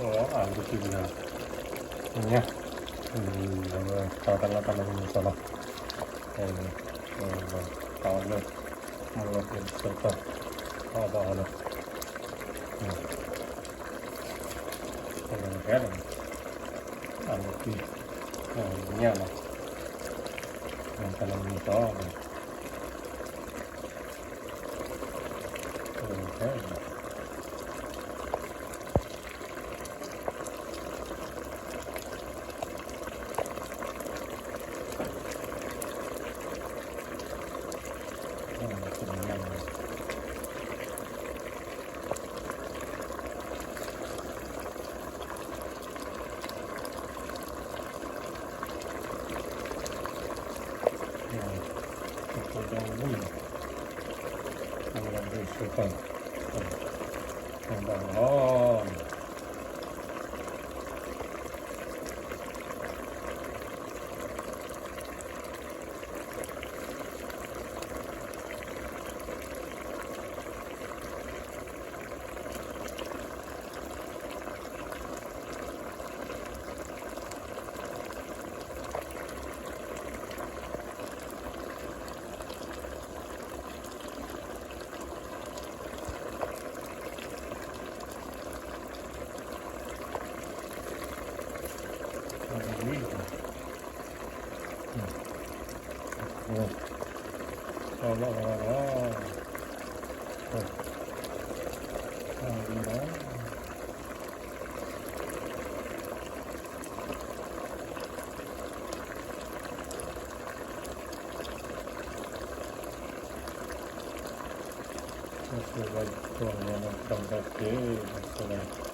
안 드시구나. 그냥, 달달달달하고 있어라. 다음에, 뭔가 좀 있을까? 하나. 그냥 해야 돼. 안 먹기. 그냥, 달달하고 있어. 해야 돼. 그냥 있을 거야. Vai tornando a andar aqui,